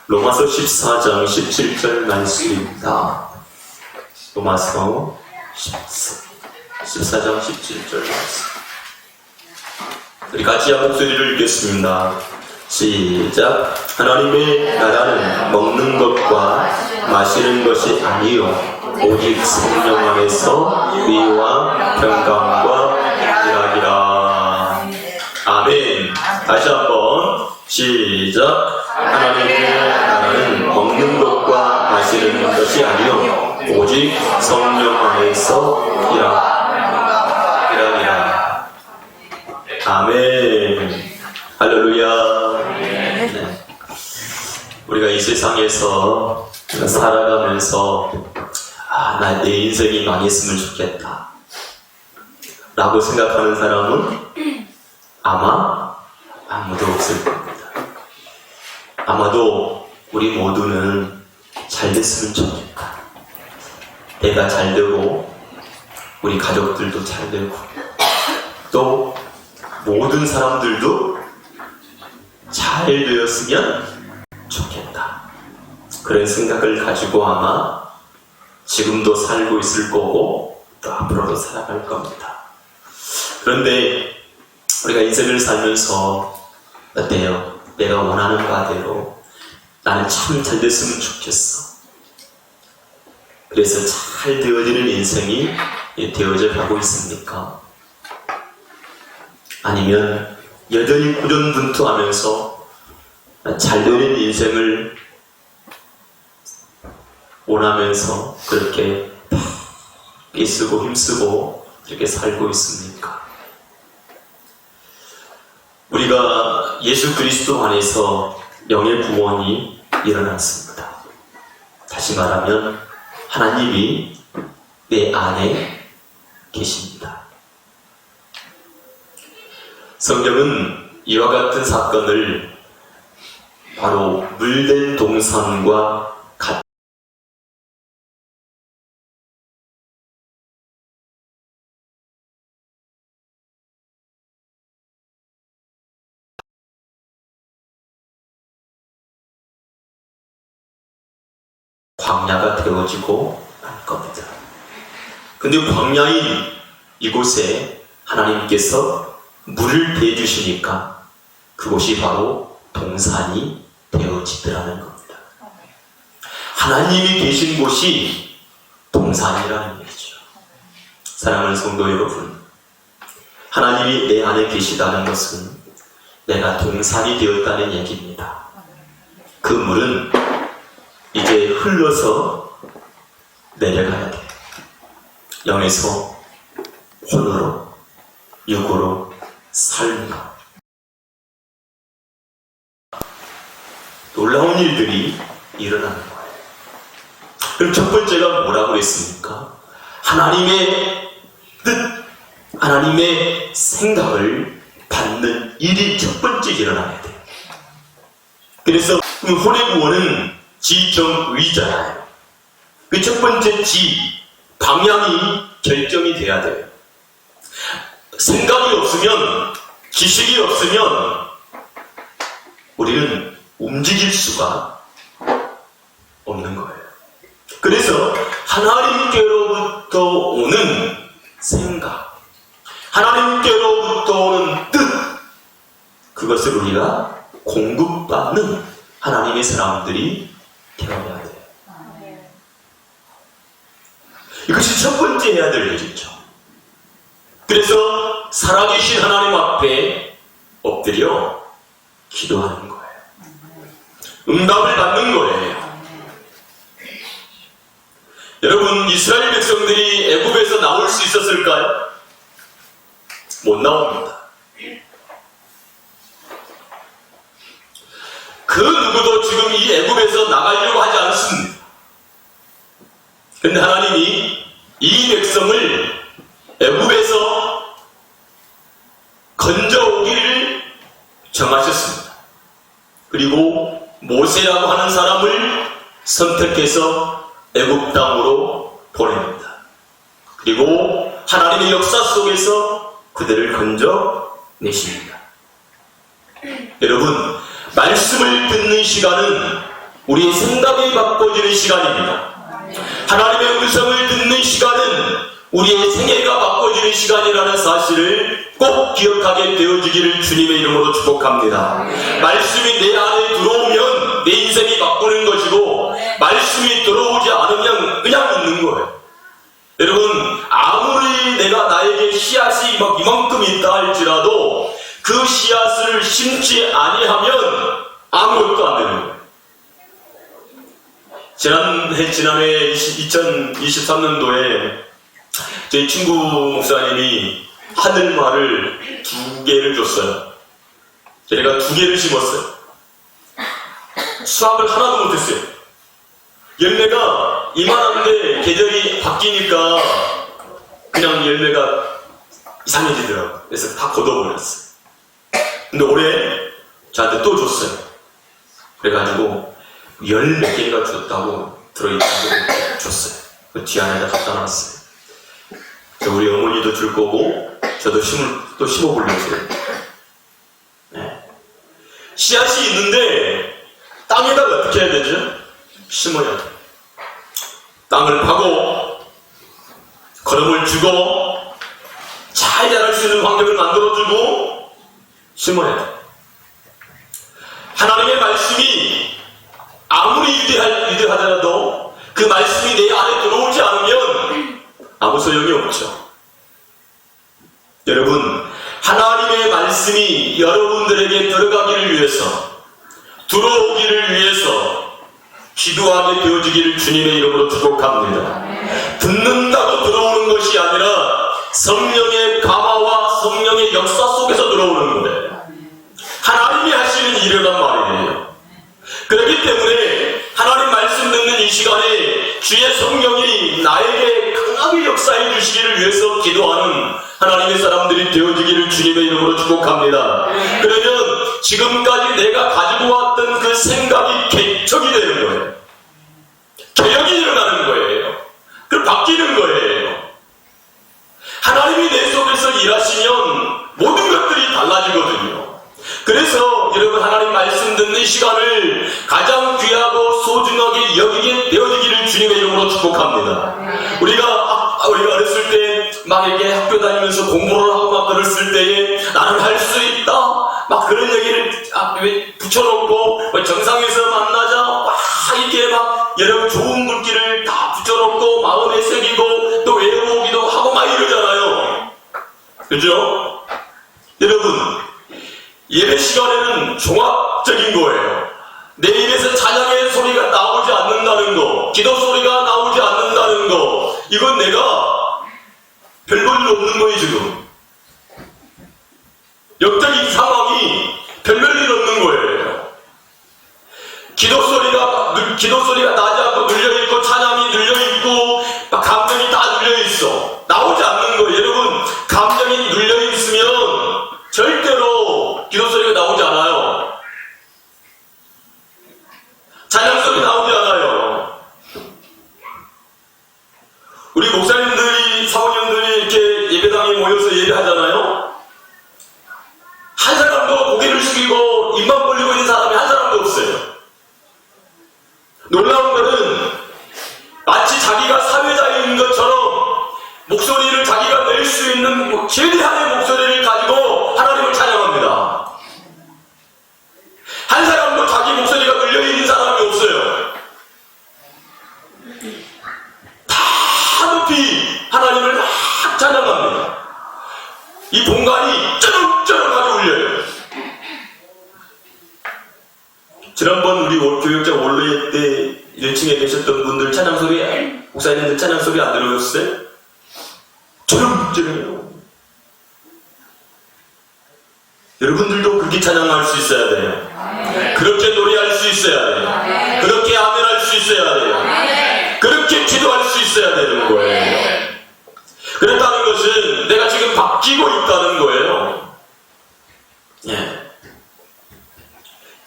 로마서 14장 17절 말씀입니다. 로마서 14장 17절 말씀. 우리 같이 한 목소리를 읽겠습니다. 시작. 하나님의 나라는 먹는 것과 마시는 것이 아니요 오직 성령 안에서 의와 평강과 희락이라. 아멘. 다시 한번 시작. 하나님의 나라는 먹는 것과 마시는 것이 아니요 오직 성령 안에서 희락이라. 아멘. 할렐루야. 네. 우리가 이 세상에서 살아가면서 내 인생이 망했으면 좋겠다 라고 생각하는 사람은 아마 아무도 없을 겁니다. 아마도 우리 모두는 잘 됐으면 좋겠다. 내가 잘 되고 우리 가족들도 잘 되고 또 모든 사람들도 잘 되었으면 좋겠다. 그런 생각을 가지고 아마 지금도 살고 있을 거고 또 앞으로도 살아갈 겁니다. 그런데 우리가 인생을 살면서 어때요? 내가 원하는 바대로 나는 참 잘 됐으면 좋겠어. 그래서 잘 되어지는 인생이 되어져 가고 있습니까? 아니면 여전히 고전분투하면서 잘 되는 인생을 원하면서 그렇게 애쓰고 힘쓰고 이렇게 살고 있습니까? 우리가 예수 그리스도 안에서 영의 구원이 일어났습니다. 다시 말하면 하나님이 내 안에 계십니다. 성경은 이와 같은 사건을 바로 물된 동산과 같은 광야가 되어지고 말 겁니다. 근데 광야인 이곳에 하나님께서 물을 대주시니까 그곳이 바로 동산이 되어지더라는 겁니다. 하나님이 계신 곳이 동산이라는 얘기죠. 사랑하는 성도 여러분, 하나님이 내 안에 계시다는 것은 내가 동산이 되었다는 얘기입니다. 그 물은 이제 흘러서 내려가야 돼. 영에서 혼으로, 육으로, 삶으로. 놀라운 일들이 일어나는 거예요. 그럼 첫 번째가 뭐라고 했습니까? 하나님의 뜻, 하나님의 생각을 받는 일이 첫 번째 일어나야 돼요. 그래서 혼의 구원은 지정의잖아요. 그 첫 번째 방향이 결정이 돼야 돼요. 생각이 없으면, 지식이 없으면 우리는 움직일 수가 없는 거예요. 그래서 하나님께로부터 오는 생각, 하나님께로부터 오는 뜻, 그것을 우리가 공급받는 하나님의 사람들이 되어야 돼요. 이것이 첫 번째 해야 될 일이죠. 그래서 살아계신 하나님 앞에 엎드려 기도하는 거예요. 응답을 받는 거예요. 여러분, 이스라엘 백성들이 애굽에서 나올 수 있었을까요? 못 나옵니다. 그 누구도 지금 이 애굽에서 나가려고 하지 않습니다. 근데 하나님이 이 백성을 애굽에서 건져오기를 정하셨습니다. 그리고 모세라고 하는 사람을 선택해서 애굽 땅으로 보냅니다. 그리고 하나님의 역사 속에서 그들을 건져내십니다. 여러분, 말씀을 듣는 시간은 우리의 생각이 바꿔지는 시간입니다. 하나님의 음성을 듣는 시간은 우리의 생애가 바꿔지는 시간이라는 사실을 꼭 기억하게 되어지기를 주님의 이름으로 축복합니다. 말씀이 내 안에 들어오면 내 인생이 바꾸는 것이고, 말씀이 들어오지 않으면 그냥 있는 거예요. 여러분, 아무리 내가 나에게 씨앗이 이만큼 있다 할지라도 그 씨앗을 심지 아니하면 아무것도 안 되는 거예요. 지난해 2023년도에 저희 친구 목사님이 하늘말을 2개를 줬어요. 제가 2개를 심었어요. 수확을 하나도 못했어요. 열매가 이만한데 계절이 바뀌니까 그냥 열매가 이상해지더라고요. 그래서 다 걷어버렸어요. 근데 올해 저한테 또 줬어요. 그래가지고 10몇 개가 줬다고 들어있다고 줬어요. 그 뒤 안에다 갖다 놨어요. 우리 어머니도 줄 거고 저도 또 심어보려고요. 네. 씨앗이 있는데 땅에다가 어떻게 해야 되죠? 심어야 돼. 땅을 파고 거름을 주고 잘 자랄 수 있는 환경을 만들어주고 심어야 돼. 하나님의 말씀이 아무리 위대하더라도 그 말씀이 내 안에 들어오지 않으면 아무 소용이 없죠. 여러분, 하나님의 말씀이 여러분들에게 들어가기를 위해서, 들어오기를 위해서 기도하게 되어지기를 주님의 이름으로 축복합니다. 듣는다고 들어오는 것이 아니라 성령의 감화와 성령의 역사 속에서 들어오는 거예요. 하나님이 하시는 일이란 말이에요. 그렇기 때문에 하나님 말씀 듣는 이 시간에 주의 성령이 나에게 강하게 역사해 주시기를 위해서 기도하는 하나님의 사람들이 되어지기를 주님의 이름으로 축복합니다. 그러면 지금까지 내가 가지고 왔던 그 생각이 개척이 되는 거예요. 개혁이 일어나는 거예요. 그럼 바뀌는 거예요. 하나님이 내 속에서 일하시면 모든 것들이 달라지거든요. 그래서 여러분, 하나님 말씀 듣는 시간을 가장 귀하고 소중하게 여기게 되어지기를 주님의 이름으로 축복합니다. 우리가 어렸을 때 막 이렇게 학교 다니면서 공부를 하고 막 그랬을 때에 나는 할 수 있다 막 그런 얘기를 붙여놓고 정상에서 만나자 막 이렇게 막 여러 좋은 물기를 다 붙여놓고 마음에 새기고 또 외워오기도 하고 막 이러잖아요. 그죠? 여러분, 예배 시간에는 종합적인 거예요. 내 입에서 찬양의 소리가 나오지 않는다는 거, 기도 소리가 나오지 않는다는 거, 이건 내가 별 볼일 없는 거예요. 지금 역적인 상황이 별 볼일 없는 거예요. 기도 소리가 나지 않고 눌려있고 찬양이 눌려있고 감정이 다 눌려있어. 나오지 않는 거예요. 여러분, 감정이 눌려있으면 절대로 기도 소리가 나오지 않아요. 찬양 소리 나오지 않아요. 우리 목사님들이, 사모님들이 이렇게 예배당에 모여서 예배하잖아요. 한 사람도 고개를 숙이고 입만 벌리고 있는 사람이 한 사람도 없어요. 놀라운 것은 마치 자기가 사회자인 것처럼 목소리를 자기가 낼 수 있는 최대한의 목소리를 가지고 하나님을 찬양합니다. 한 사람도 자기 목소리가 눌려있는 사람이 없어요. 다 높이 하나님을 막 찬양합니다. 이 공간이 쩌렁쩌렁하게 울려요. 지난번 우리 교육장 원로회 때 1층에 계셨던 분들 찬양 소리, 목사님들 찬양 소리 안 들으셨어요? 쩌렁쩌렁해요. 여러분들도 그렇게 찬양할 수 있어야 돼요. 그렇게 노래할 수 있어야 돼요. 그렇게 아멘할 수 있어야 돼요. 그렇게 기도할 수 있어야 되는 거예요. 그렇다는 것은 내가 지금 바뀌고 있다는 거예요. 예.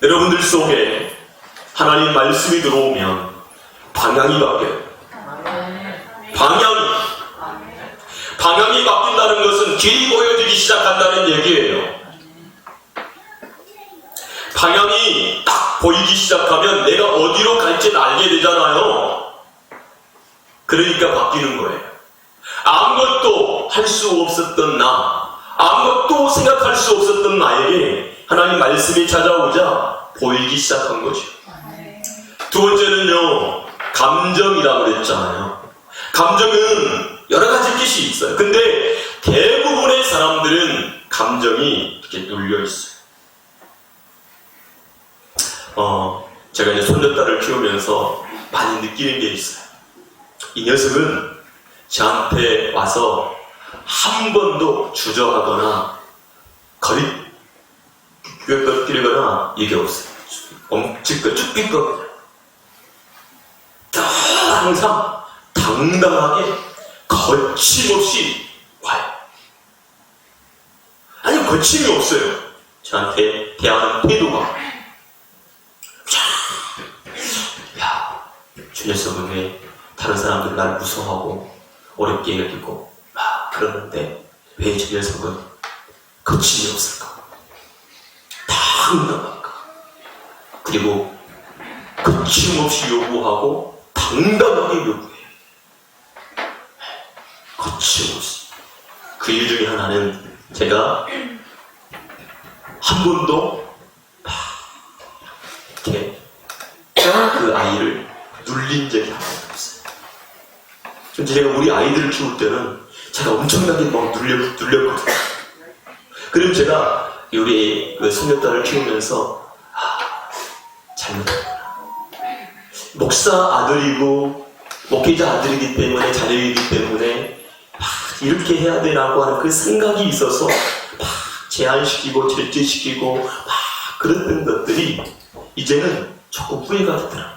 여러분들 속에 하나님 말씀이 들어오면 방향이 바뀌어요. 방향이 바뀐다는 것은 길이 보여지기 시작한다는 얘기예요. 방향이 딱 보이기 시작하면 내가 어디로 갈지 알게 되잖아요. 그러니까 바뀌는 거예요. 아무것도 할 수 없었던 나, 아무것도 생각할 수 없었던 나에게 하나님 말씀이 찾아오자 보이기 시작한 거죠. 두 번째는요, 감정이라고 그랬잖아요. 감정은 여러 가지 뜻이 있어요. 근데 대부분의 사람들은 감정이 이렇게 눌려 있어요. 제가 이제 손녀딸을 키우면서 많이 느끼는 게 있어요. 이 녀석은 저한테 와서 한 번도 주저하거나 거리끼거나 이게 없어요. 엄지껏 쭈삐껏 항상 당당하게 거침없이 와요. 아니 거침이 없어요. 저한테 대하는 태도가. 야, 저 녀석은 왜 다른 사람들 날 무서워하고 어렵게 여기고 그러는데 왜 저 녀석은 거침이 없을까? 당당할까? 그리고 거침없이 요구하고 당당하게 요구해요. 거침없이. 그 이유 중에 하나는 제가 한 번도 이렇게 그 아이를 눌린 적이 한 번도 없어요. 제가 우리 아이들을 키울 때는 제가 엄청나게 막 눌렸거든요. 그리고 제가 우리 그 손녀딸을 키우면서 잘못했구나. 목사 아들이고 목회자 아들이기 때문에 자녀이기 때문에 이렇게 해야 되라고 하는 그 생각이 있어서 막 제한시키고 절제시키고 막 그랬던 것들이 이제는 조금 후회가 되더라고요.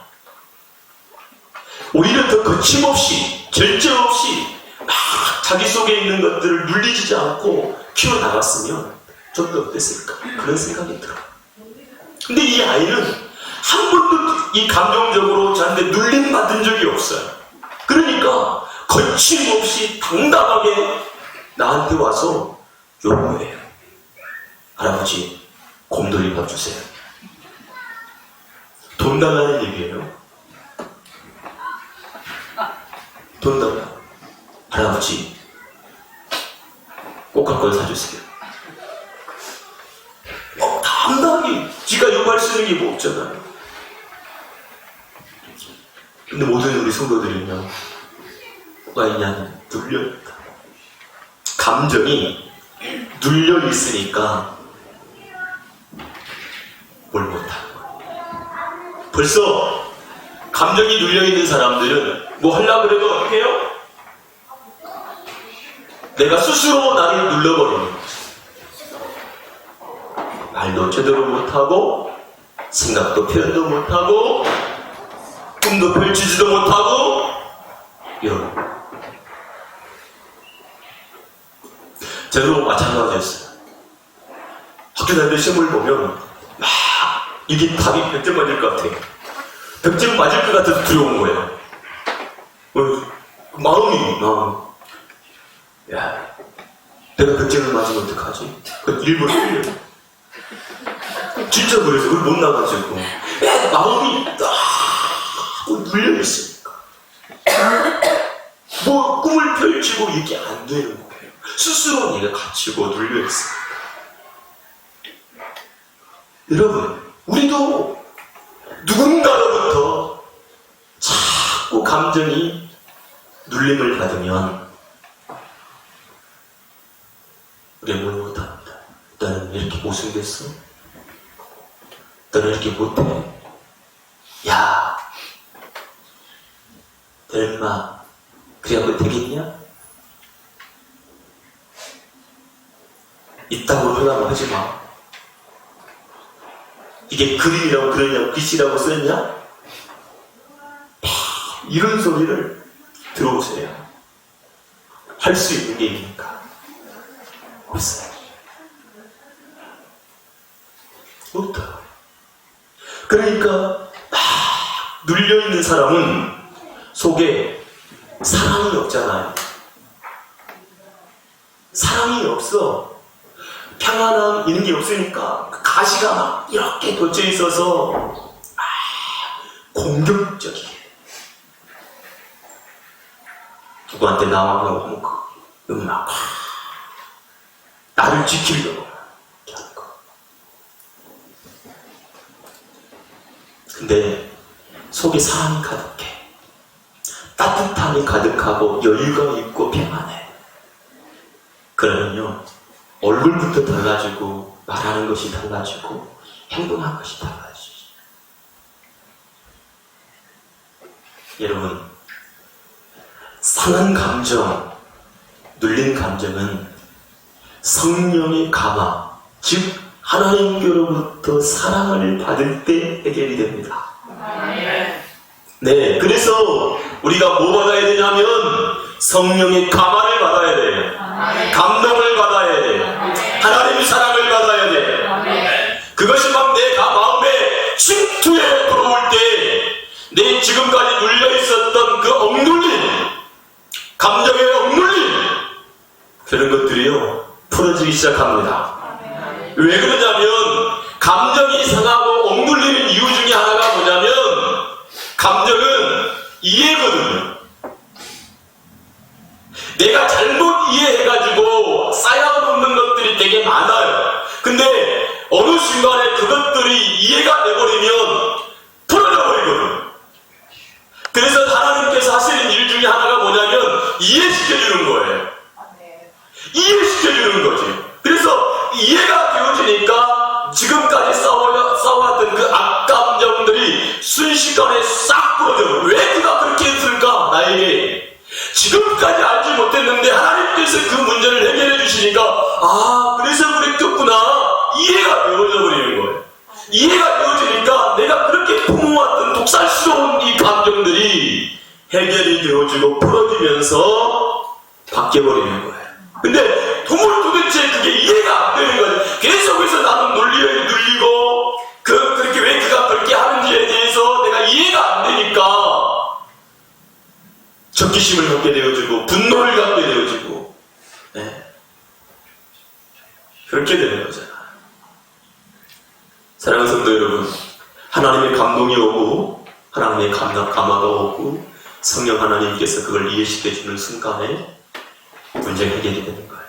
오히려 더 거침없이 절제 없이 막 자기 속에 있는 것들을 눌리지 않고 키워나갔으면 좀 더 어땠을까 그런 생각이 들어요. 근데 이 아이는 한 번도 이 감정적으로 저한테 눌림받은 적이 없어요. 그러니까 거침없이 당당하게 나한테 와서 요구해요. 할아버지, 곰돌이 밥 주세요. 돈 달라는 얘기예요. 돈 달라. 할아버지, 꽃갈 사주세요. 당당하게 지가 요구할 수 있는 게 뭐 없잖아요. 근데 모든 우리 성도들은요, 뭐가 있냐면 눌려있다. 감정이 눌려있으니까 뭘 못하는 거예요. 벌써 감정이 눌려있는 사람들은 뭐 하려고 그래도 어떻게 해요? 내가 스스로 나를 눌러버리는 거죠. 말도 제대로 못하고 생각도 표현도 못하고 꿈도 펼치지도 못하고 이런. 저도 마찬가지였어요. 학교 다닐 때 시험을 보면 막 이게 답이 100점 맞을 것 같아요. 100점 맞을 것 같아서 두려운 거예요. 마음이 야, 내가 100점을 맞으면 어떡하지? 그 일부러 틀려. 진짜 그래서 그걸 못 나가지고 마음이 눌려있으니까 뭐 꿈을 펼치고 이게 안 되는 거예요. 스스로 내가 갇히고 눌려있어요. 여러분, 우리도 누군가로부터 자꾸 감정이 눌림을 받으면 우리는 뭘 못합니다. 너는 왜 이렇게 못생겼어? 너는 이렇게 못해? 야, 너 인마 그래갖고 되겠냐? 이따구로 하려고 하지 마. 이게 그림이라고 그러냐고 글씨라고 쓰냐? 이런 소리를 들어오세요. 할 수 있는 게 있습니까? 없어요. 없다. 그러니까 막 눌려있는 사람은 속에 사랑이 없잖아요. 사랑이 없어. 평안함 이런 게 없으니까 가시가 막 이렇게 돋쳐 있어서 공격적이게 누구한테 나와가고 하는 거, 막 나를 지키려고 이렇게 하는 거. 근데 속에 사랑이 가득해. 따뜻함이 가득하고 여유가 있고 평안해. 그러면요, 얼굴부터 달라지고 말하는 것이 달라지고 행동하는 것이 달라지죠. 여러분, 상한 감정, 눌린 감정은 성령의 감화, 즉 하나님께로부터 사랑을 받을 때 해결이 됩니다. 네, 그래서 우리가 뭐 받아야 되냐면 성령의 감화를 받아야 돼요. 감동을 받아야 돼요. 하나님의 사랑을 받아야 돼요. 그것이 막 내 마음에 침투해 들어올 때 내 지금까지 눌려 있었던 그 억눌림, 감정의 억눌림, 그런 것들이요 풀어지기 시작합니다. 왜 그러냐면 감정이 상하고 억눌리는 이유 중에 하나가 뭐냐면 감정은 이해거든요. 내가 잘못 이해해가지고 쌓여놓는 것들이 되게 많아요. 근데 어느 순간에 그것들이 이해가 돼버리면 풀어져 버리거든요. 그래서 하나님께서 하시는 일 중에 하나가 뭐냐면 이해시켜주는 거예요. 이해시켜주는 거지. 그래서 이해가 되어지니까 지금까지 싸워왔던 그 악감정들이 순식간에 싹 풀어져. 왜 그가 그렇게 했을까? 나에게. 지금까지 알지 못했는데 하나님께서 그 문제를 해결해 주시니까 그래서 그랬겠구나. 이해가 되어져 버리는 거예요. 이해가 되어지니까 내가 그렇게 품어왔던 독살스러운 이 감정들이 해결이 되어지고 풀어지면서 바뀌어버리는 거예요. 근데 도대체 그게 이해가 안 되는 거예요. 계속해서 나는 눌리고 그렇게 왜 그가 그렇게 하는지에 대해서 내가 이해가 안 되니까 적기심을 갖게 되어지고 분노를 갖게 되어지고 그렇게 되는 거잖아. 사랑하는 성도 여러분, 하나님의 감동이 오고 하나님의 감화가 오고 성령 하나님께서 그걸 이해시켜주는 순간에 문제가 해결이 되는 거예요.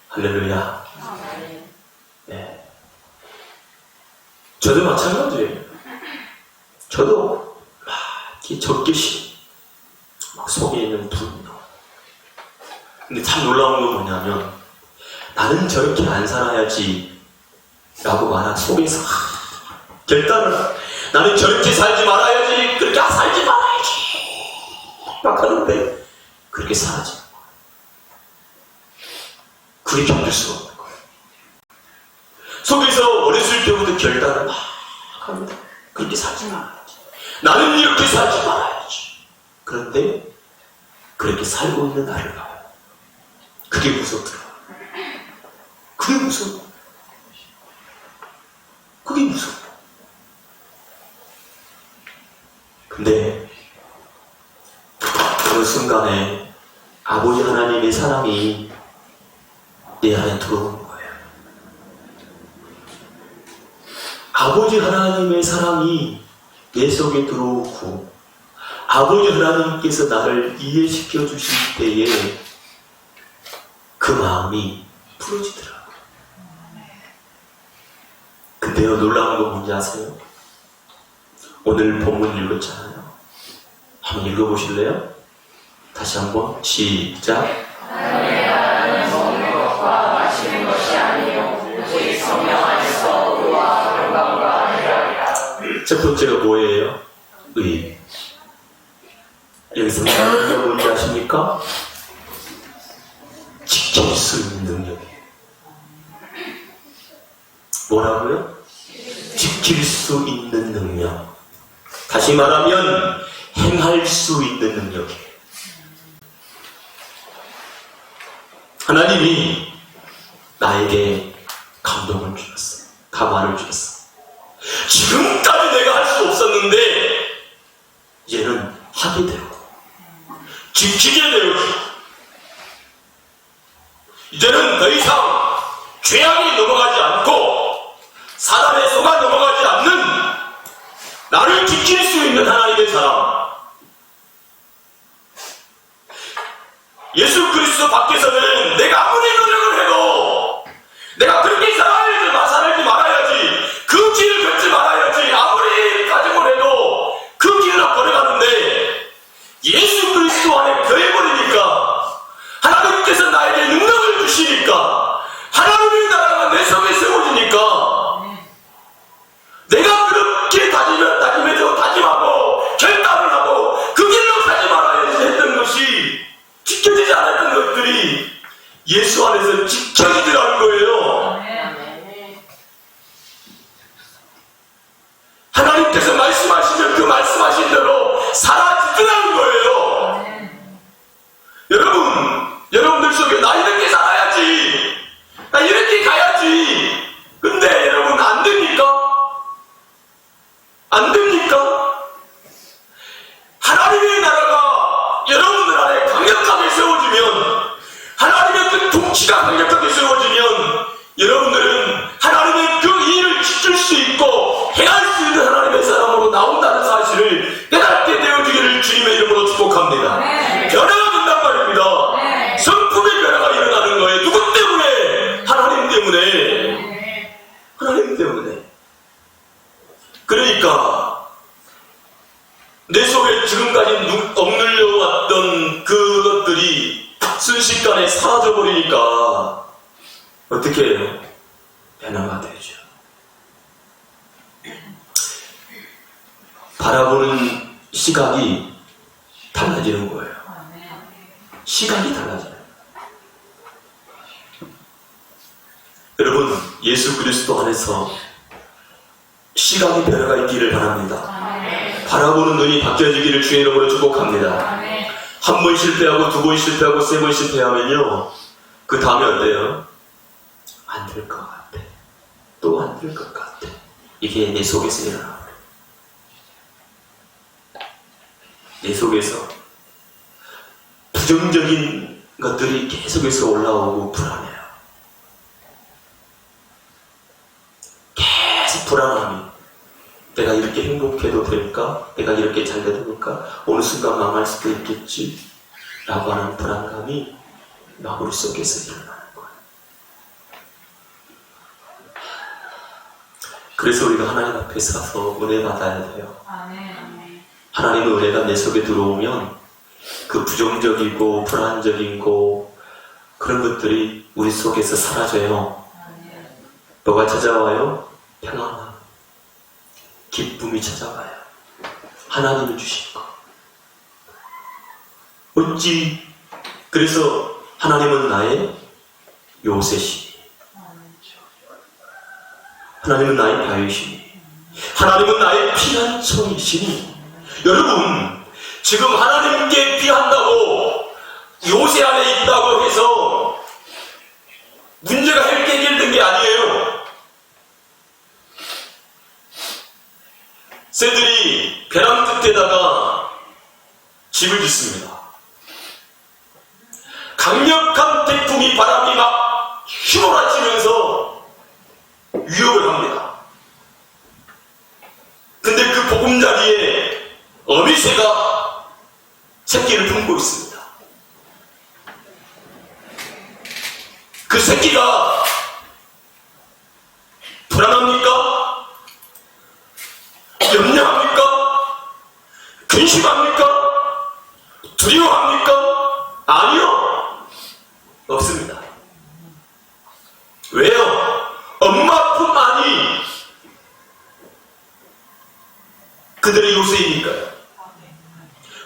할렐루야. 네. 저도 마찬가지예요. 저도 막 적개심, 막 속에 있는 분노. 근데 참 놀라운 건 뭐냐면 나는 저렇게 안 살아야지 라고 말한 속에서 결단을 나는 저렇게 살지 말아야지, 그렇게 살지 말아야지 막 하는데 그렇게 살아지는 거예요. 그게 견딜 수가 없는 거예요. 속에서 어렸을 때부터 결단을 막 합니다. 그렇게 살지 말아야지, 나는 이렇게 살지 말아야지. 그런데 그렇게 살고 있는 나를 봐요. 그게 무섭더라고요. 그게 무서워. 그게 무서워. 근데 그 순간에 아버지 하나님의 사랑이 내 안에 들어오는 거예요. 아버지 하나님의 사랑이 내 속에 들어오고 아버지 하나님께서 나를 이해시켜 주실 때에 그 마음이 풀어지더라고요. 근데요, 놀라운 건 뭔지 아세요? 오늘 본문 읽었잖아요. 한번 읽어보실래요? 다시 한번 시작. 하나님의 나라는 먹는 것과 마시는 것이 아니요 오직 성령 안에서 의와 평강과 안위라. 첫 번째가 뭐예요? 의. 여기서 뭐가 뭔지 아십니까? 지킬 수 있는 능력이에요. 뭐라고요? 지킬 수 있는 능력. 다시 말하면 행할 수 있는 능력이에요. 하나님이 나에게 감동을 주셨어. 감화를 주셨어. 지금까지 내가 할 수 없었는데 이제는 하게 되고 지키게 되고 이제는 더 이상 죄악이 넘어가지 않고 사단의 소가 넘어가지 않는 나를 지킬 수 있는 하나님의 사람. 예수 그리스도 밖에서는 내가 아무리 노력을 해도 내가 그렇게 살지 말아야지, 그 길을 걷지 말아야지, 아무리 가정을 해도 그 길로 걸어가는데 예수 그리스도 안에 거해버리니까, 하나님께서 나에게 능력을 주시니까, 하나님의 나라가 내 속에 세워지니까 내가 그렇게 다짐하고 결단을 하고 그 길로 가지 말아야지 했던 것이, 지켜지지 않았던 것들이 예수 안에서 지켜지더라는 거예요. 하나님께서 말씀하시면 그 말씀하신 대로 사라지더라는 거예요. 여러분들 속에 나 이렇게 살아야지, 나 이렇게 가야지. 근데 여러분 안 됩니까? 안 됩니까? 하나님의 나라가 여러분들 안에 강력하게 세워지면, 하나님의 그 통치가 강력하게 세워지면 여러분들은 하나님의 그 일을 지킬 수 있고 행할 수 있는 하나님의 사람으로 나온다는 사실을 깨닫게 되어지기를 주님의 이름으로 축복합니다. 변화가 된단 말입니다. 성품의 변화가 일어나는 거예요. 누구 때문에? 하나님 때문에. 하나님 때문에. 그러니까 내 속에 지금까지 억눌려 왔던 그것들이 순식간에 사라져버리니까 어떻게 해요? 변화가 되죠. 바라보는 시각이 달라지는 거예요. 시각이 달라져요. 여러분, 예수 그리스도 안에서 시각의 변화가 있기를 바랍니다. 바라보는 눈이 바뀌어지기를 주의 이름으로 축복합니다. 한 번 실패하고, 두 번 실패하고, 세 번 실패하면요, 그 다음에 어때요? 안 될 것 같아. 또 안 될 것 같아. 이게 내 속에서 일어나요. 내 속에서 부정적인 것들이 계속해서 올라오고 불안해요. 계속 불안함이, 내가 이렇게 행복해도 될까? 내가 이렇게 잘 돼도 될까? 어느 순간 망할 수도 있겠지? 라고 하는 불안감이 마음 속에서 일어나는 거예요. 그래서 우리가 하나님 앞에 서서 은혜 받아야 돼요. 하나님의 은혜가 내 속에 들어오면 그 부정적이고 불안적이고 그런 것들이 우리 속에서 사라져요. 뭐가 찾아와요? 평안함, 기쁨이 찾아와요. 하나님을 주신 것. 어찌 그래서 하나님은 나의 요새시니, 하나님은 나의 바위시니, 하나님은 나의 피난처이시니. 여러분, 지금 하나님께 피한다고 요새 안에 있다고 해서 문제가 해결된 게 아니에요. 새들이 벼랑 끝에다가 집을 짓습니다. 강력한 태풍이, 바람이 막 휘몰아치면서 위협을 합니다. 근데 그 보금자리에 어미새가 새끼를 품고 있습니다. 그 새끼가 불안합니까? 염려합니까? 근심합니까? 두려워합니까? 아니요. 없습니다. 왜요? 엄마 품 안이 그들의 요새이니까요.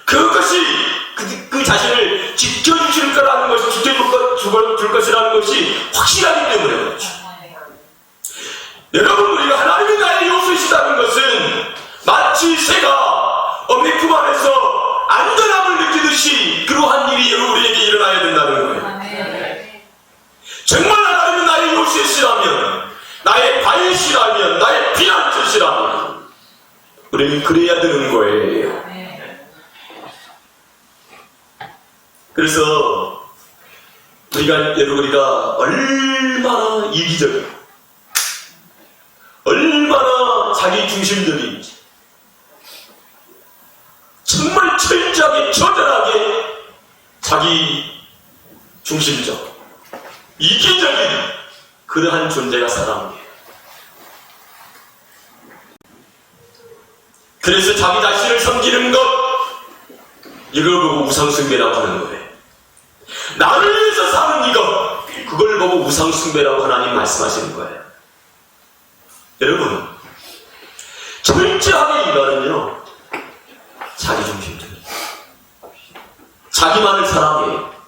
그것이 그 자신을 지켜주실 거라는 것이, 지켜줄 것이라는 것이 확실하기 때문에 그렇죠. 여러분, 우리가 하나님이 나의 요새이시다는 것은 마치 새가 어미 품 안에서 안전함을 느끼듯이 그러한 일이 우리에게 일어나야 된다는 거예요. 정말 하나님은 나의 요새시라면, 나의 바위시라면, 나의 피난처시라면 우리는 그래야 되는 거예요. 그래서 우리가 얼마나 이기적이고 얼마나 자기 중심적인지 정말 철저하게 처절하게 자기 중심적 이기적인 그러한 존재가 사람이에요. 그래서 자기 자신을 섬기는 것, 이걸 보고 우상숭배라고 하는 거예요. 나를 위해서 사는 이것, 그걸 보고 우상숭배라고 하나님 말씀하시는 거예요. 여러분, 철저하게 이거는요, 자기중심적이에요. 자기만을 사랑해요.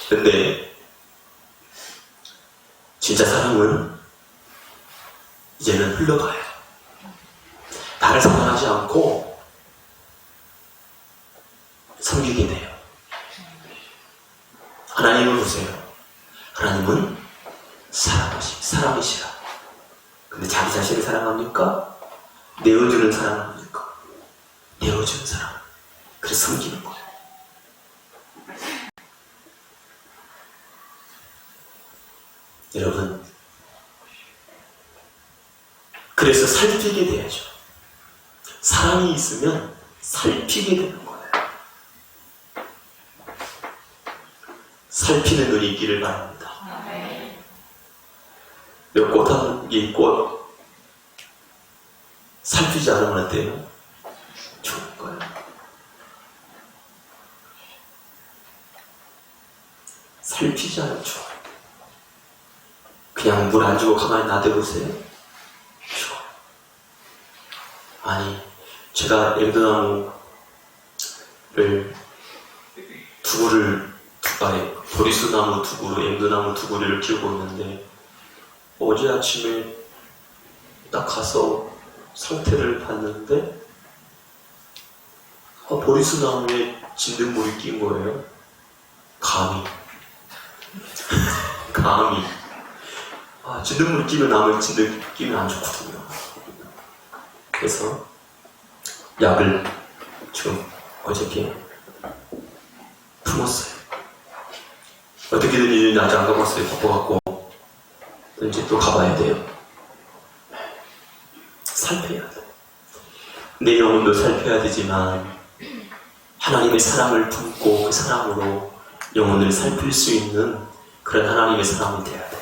근데 진짜 사랑은 이제는 흘러가요. 나를 사랑하지 않고 섬기게 돼요. 하나님을 보세요. 하나님은 사랑이시라. 근데 자기 자신을 사랑합니까? 내어주는 사랑합니까? 내어주는 사랑. 그래서 섬기는 거예요. 여러분, 그래서 살피게 돼야죠. 사랑이 있으면 살피게 되는 거예요. 살피는 눈이 있기를 바랍니다. 꽃 살피지 않으면 어때요? 죽을 거예요. 살피지 않으면 죽어요. 그냥 물 안 주고 가만히 놔둬보세요. 죽어요. 아니, 제가 앵두나무를 보리수나무 두 그루, 앵두나무 두 그루를 키우고 있는데 어제 아침에 딱 가서 상태를 봤는데 보리수나무에 진딧물이 낀 거예요. 감히 진딧물이 끼면 나무에 진딧 끼면 안 좋거든요. 그래서 약을 지금 어저께 품었어요. 어떻게 된 일인지 아직 안 가봤어요. 바빠갖고 이제 또 가봐야 돼요. 살펴야 돼. 내 영혼도 살펴야 되지만 하나님의 사랑을 품고 그 사랑으로 영혼을 살필 수 있는 그런 하나님의 사람이 되어야 돼.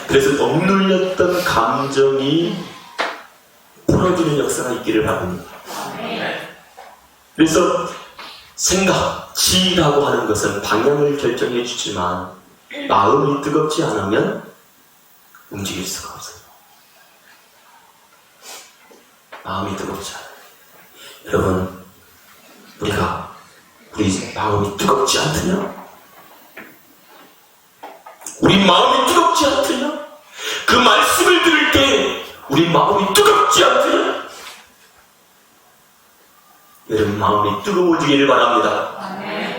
그래서 억눌렸던 감정이 풀어주는 역사가 있기를 바랍니다. 그래서 생각, 지라고 하는 것은 방향을 결정해 주지만 마음이 뜨겁지 않으면 움직일 수가 없어요. 마음이 뜨겁지 않아요. 여러분, 우리 마음이 뜨겁지 않더냐? 우리 마음이 뜨겁지 않더냐? 그 말씀을 들을 때 우리 마음이 뜨겁지 않더냐? 여러분, 마음이 뜨거워지기를 바랍니다.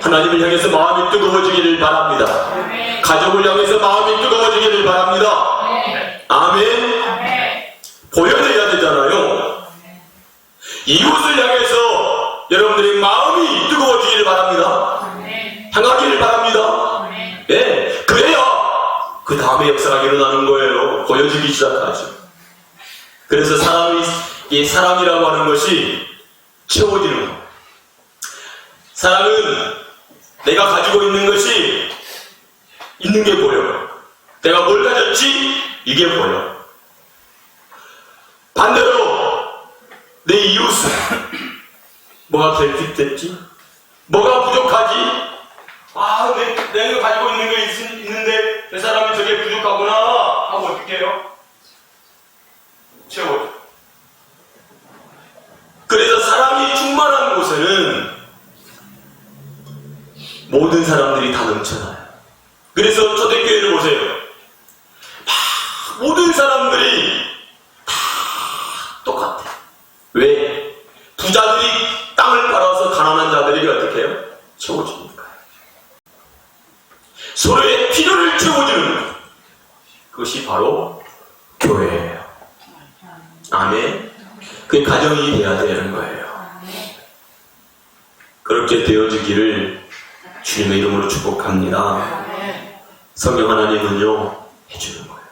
하나님을 향해서 마음이 뜨거워지기를 바랍니다. 가족을 향해서 마음이 뜨거워지기를 바랍니다. 아멘. 보여줘야 되잖아요. 이웃을 향해서 여러분들의 마음이 뜨거워지기를 바랍니다. 향하기를 바랍니다. 예, 그래야 그 다음에 역사가 일어나는 거예요. 보여주기 시작하죠. 그래서 사랑이라고 하는 것이 채워지는 거예요. 사랑은 내가 가지고 있는 것이 있는 게 보여. 내가 뭘 가졌지? 이게 보여. 반대로 내 이웃은 뭐가 결핍됐지? 뭐가 부족하지? 내가 가지고 있는 게 있는데 내 사람이 저게 부족하구나 하고 어떻게 해요? 채워줘. 그래서 사랑이 충만한 곳에는 모든 사람들이 다 넘쳐나요. 그래서 초대교회를 보세요. 모든 사람들이 다 똑같아요. 왜? 부자들이 땅을 팔아서 가난한 자들에게 어떻게 해요? 채워줍니까? 서로의 필요를 채워주는 것. 그것이 바로 교회예요. 아멘. 그게 가정이 돼야 되는 거예요. 그렇게 되어주기를 주님의 이름으로 축복합니다. 성령 하나님은요, 해주는 거예요.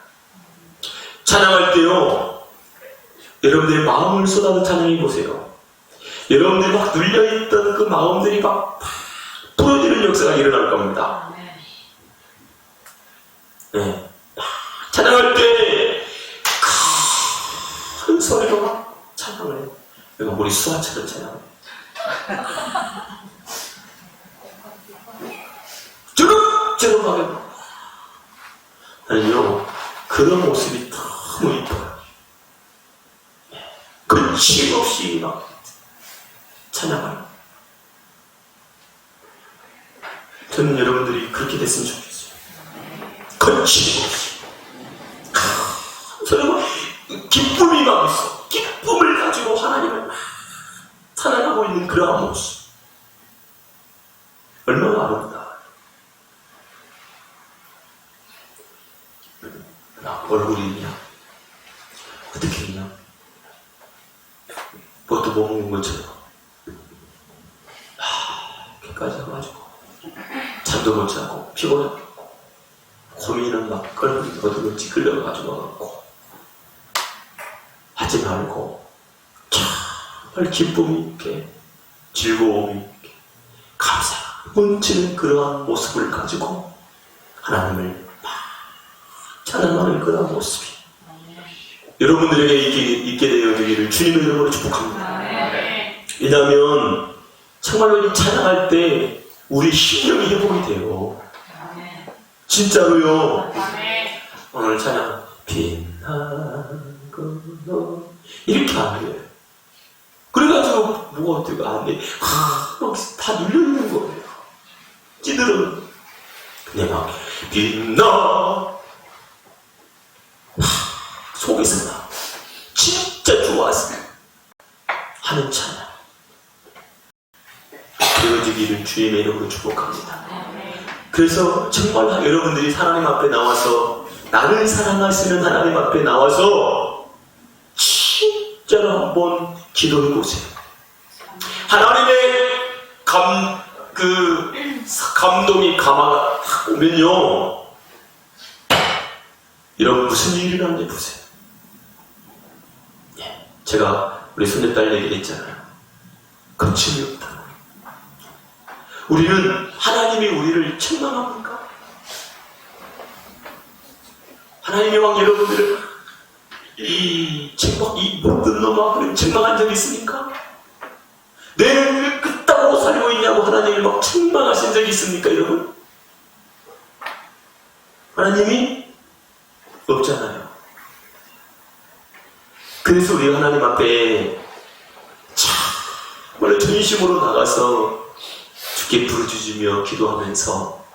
찬양할 때요, 여러분들의 마음을 쏟아서 찬양해 보세요. 여러분들이 막 눌려있던 그 마음들이 막 풀어지는 역사가 일어날 겁니다. 네. 찬양할 때 큰 소리로 막 찬양을 해요. 이거 우리 수화처럼 찬양해요. 주룩주룩하게 아니요, 그런 모습이 너무 이뻐요. 거침없이 막 찬양하요. 저는 여러분들이 그렇게 됐으면 좋겠어요. 거침없이 저는 기쁨이 막 있어. 기쁨을 가지고 하나님을 찬양하고 있는 그러한 모습, 얼마나 아름다워요. 얼굴이 있냐? 어떻게 있냐? 뭣도 못 먹는 것처럼 깨까지 해가지고 잠도 못 자고 피곤하고 고민은 막 어디든지 끌려가지고 하지 말고 정말 기쁨이 있게 즐거움이 있게 감사가 넘치는 그러한 모습을 가지고 하나님을 찬양하는 그런 모습이 여러분들에게 있게 되어지기를 주님의 이름으로 축복합니다. 왜냐하면 정말로 이 찬양할 때 우리 심령이 회복이 돼요. 진짜로요. 오늘 찬양 빛나고 이렇게 안 돼요. 그래가지고 뭐가 어떻게 안 돼? 다 눌려있는 거예요. 찌들은 그냥 막 빛나 속에서 나 진짜 좋았어 하는 찬양 되어지기를 주님의 이름으로 축복합니다. 그래서 정말 여러분들이 하나님 앞에 나와서 나를 사랑하시는 하나님 앞에 나와서 진짜로 한번 기도해 보세요. 하나님의 감동이 오면요, 여러분 무슨 일이 일어나는지 보세요. 제가 우리 손녀딸 얘기를 했잖아요. 거침이 없다. 우리는 하나님이 우리를 책망합니까? 하나님의 왕 여러분들을 이 모든 놈아 책망한 적 있습니까? 내는 왜 그따고 살고 있냐고 하나님이 막 책망하신 적이 있습니까, 여러분? 하나님이 없잖아요. 그래서 우리 하나님 앞에 정말 전심으로 나가서 주께 부르짖으며 기도하면서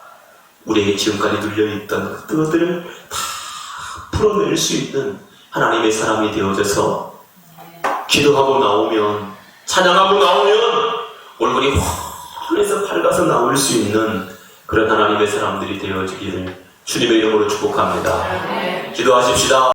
우리에게 지금까지 눌려있던 그것들을 다 풀어낼 수 있는 하나님의 사람이 되어져서 기도하고 나오면, 찬양하고 나오면 얼굴이 환해서 밝아서 나올 수 있는 그런 하나님의 사람들이 되어지기를 주님의 이름으로 축복합니다. 기도하십시다.